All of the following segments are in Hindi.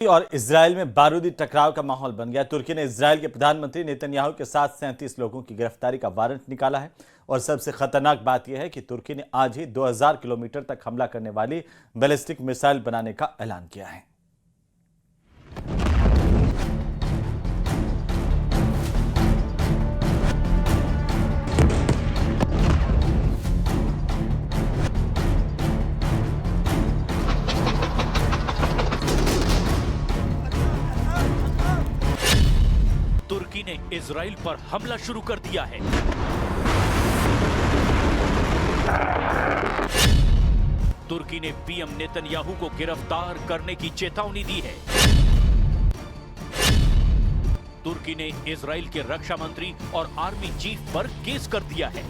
और इजराइल में बारूदी टकराव का माहौल बन गया। तुर्की ने इजराइल के प्रधानमंत्री नेतन्याहू के साथ 37 लोगों की गिरफ्तारी का वारंट निकाला है। और सबसे खतरनाक बात यह है कि तुर्की ने आज ही 2000 किलोमीटर तक हमला करने वाली बैलिस्टिक मिसाइल बनाने का ऐलान किया है। तुर्की ने इजराइल पर हमला शुरू कर दिया है। तुर्की ने पीएम नेतन्याहू को गिरफ्तार करने की चेतावनी दी है। तुर्की ने इजराइल के रक्षा मंत्री और आर्मी चीफ पर केस कर दिया है।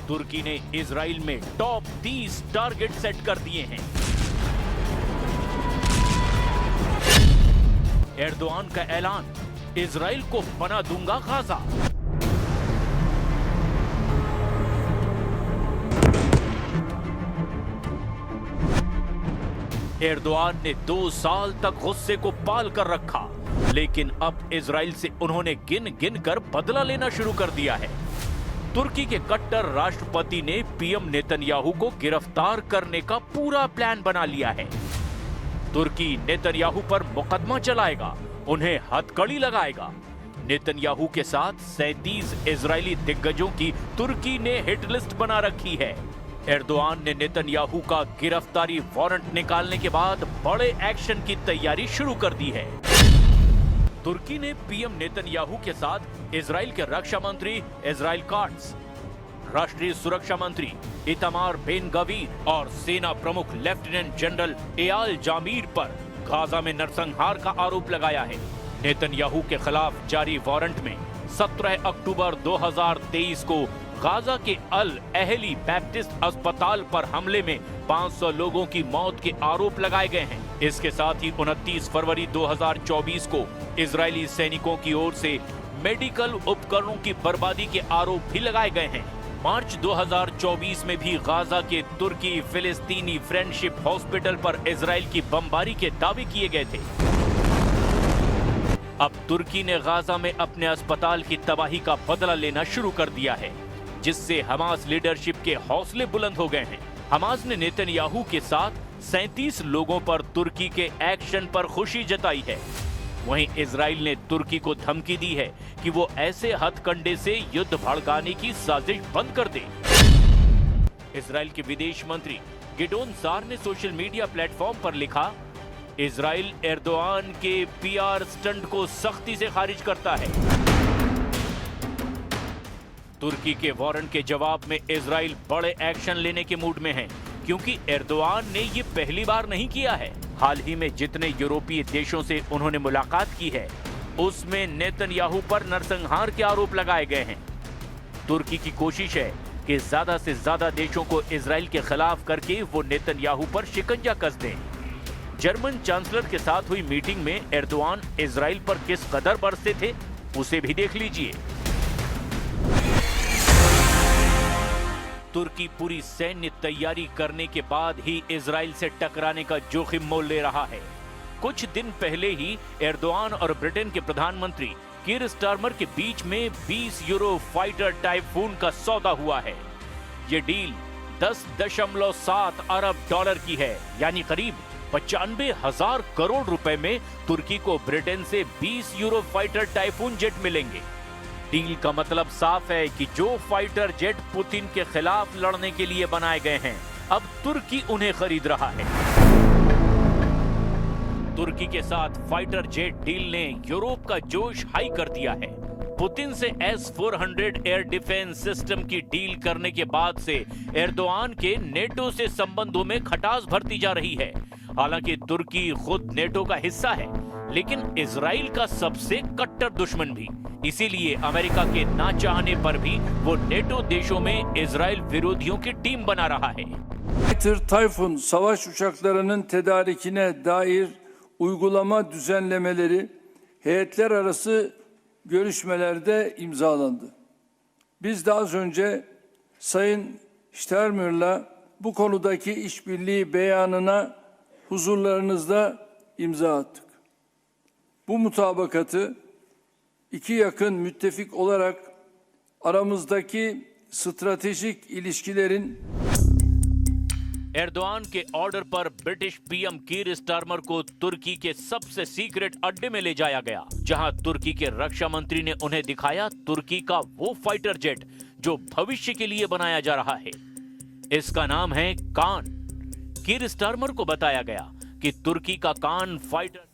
तुर्की ने इजराइल में टॉप 30 टारगेट सेट कर दिए हैं। एर्दोआन का ऐलान, इजराइल को बना दूंगा गाजा। एर्दोआन ने 2 साल तक गुस्से को पाल कर रखा, लेकिन अब इजराइल से उन्होंने गिन गिन कर बदला लेना शुरू कर दिया है। तुर्की के कट्टर राष्ट्रपति ने पीएम नेतन्याहू को गिरफ्तार करने का पूरा प्लान बना लिया है। तुर्की नेतन्याहू पर मुकदमा चलाएगा, उन्हें हथकड़ी लगाएगा। नेतन्याहू के साथ 37 इजरायली दिग्गजों की तुर्की ने हिट लिस्ट बना रखी है। एर्दोआन ने नेतन्याहू का गिरफ्तारी वारंट निकालने के बाद बड़े एक्शन की तैयारी शुरू कर दी है। तुर्की ने पीएम नेतन्याहू के साथ इजराइल के रक्षा मंत्री इजराइल काट्स, राष्ट्रीय सुरक्षा मंत्री इतामार बेन गवीर और सेना प्रमुख लेफ्टिनेंट जनरल एयाल जामीर पर गाजा में नरसंहार का आरोप लगाया है। नेतन्याहू के खिलाफ जारी वारंट में 17 अक्टूबर 2023 को गाजा के अल अहली बैप्टिस्ट अस्पताल पर हमले में 500 लोगों की मौत के आरोप लगाए गए हैं। इसके साथ ही 29 फरवरी 2024 को इजरायली सैनिकों की ओर से मेडिकल उपकरणों की बर्बादी के आरोप भी लगाए गए हैं। मार्च 2024 में भी गाजा के तुर्की फिलिस्तीनी फ्रेंडशिप हॉस्पिटल पर इजराइल की बमबारी के दावे किए गए थे। अब तुर्की ने गाजा में अपने अस्पताल की तबाही का बदला लेना शुरू कर दिया है, जिससे हमास लीडरशिप के हौसले बुलंद हो गए हैं। हमास ने नेतन्याहू के साथ 37 लोगों पर तुर्की के एक्शन पर खुशी जताई है। वहीं इजराइल ने तुर्की को धमकी दी है कि वो ऐसे हथकंडे से युद्ध भड़काने की साजिश बंद कर दे। इजराइल के विदेश मंत्री गिडोन सार ने सोशल मीडिया प्लेटफॉर्म पर लिखा, इजराइल एर्दोआन के पीआर स्टंट को सख्ती से खारिज करता है। तुर्की के वारंट के जवाब में इजराइल बड़े एक्शन लेने के मूड में है, क्योंकि एर्दोआन ने ये पहली बार नहीं किया है। हाल ही में जितने यूरोपीय देशों से उन्होंने मुलाकात की है, उसमें नेतन्याहू पर नरसंहार के आरोप लगाए गए हैं। तुर्की की कोशिश है कि ज्यादा से ज्यादा देशों को इजराइल के खिलाफ करके वो नेतन्याहू पर शिकंजा कस दें। जर्मन चांसलर के साथ हुई मीटिंग में एर्दोआन इजराइल पर किस कदर बरसे थे, उसे भी देख लीजिए। तुर्की पूरी सैन्य तैयारी करने के बाद ही इजराइल से टकराने का जोखिम मोल ले रहा है। कुछ दिन पहले ही एर्दोआन और ब्रिटेन के प्रधानमंत्री कीर स्टारमर के बीच में 20 यूरो फाइटर टाइफून का सौदा हुआ है। ये डील 10.7 अरब डॉलर की है, यानी करीब 95,000 करोड़ रुपए में तुर्की को ब्रिटेन से 20 यूरो फाइटर टाइफून जेट मिलेंगे। डील का मतलब साफ है कि जो फाइटर जेट पुतिन के खिलाफ लड़ने के लिए बनाए गए हैं, अब तुर्की उन्हें खरीद रहा है। तुर्की के साथ फाइटर जेट डील ने यूरोप का जोश हाई कर दिया है। पुतिन से S-400 एयर डिफेंस सिस्टम की डील करने के बाद से एर्दोआन के नेटो से संबंधों में खटास भरती जा रही है। हालांकि तुर्की खुद नेटो का हिस्सा है, लेकिन इजराइल का सबसे कट्टर दुश्मन भी। इसीलिए अमेरिका के ना चाहने पर भी वो नेटो देशों में इजराइल विरोधियों की टीम बना रहा है। Typhoon savaş uçaklarının tedarikine dair uygulama düzenlemeleri heyetler arası görüşmelerde imzalandı. Biz de az önce Sayın Steinmeier'la bu konudaki işbirliği beyanına huzurlarınızda imza attık. Bu mutabakatı iki yakın müttefik olarak aramızdaki stratejik ilişkilerin Erdogan के ऑर्डर पर ब्रिटिश पीएम कीर स्टारमर को तुर्की के सबसे सीक्रेट अड्डे में ले जाया गया, जहां तुर्की के रक्षा मंत्री ने उन्हें दिखाया तुर्की का वो फाइटर जेट जो भविष्य के लिए बनाया जा रहा है। इसका नाम है कान। कीर स्टारमर को बताया गया कि तुर्की का कान फाइटर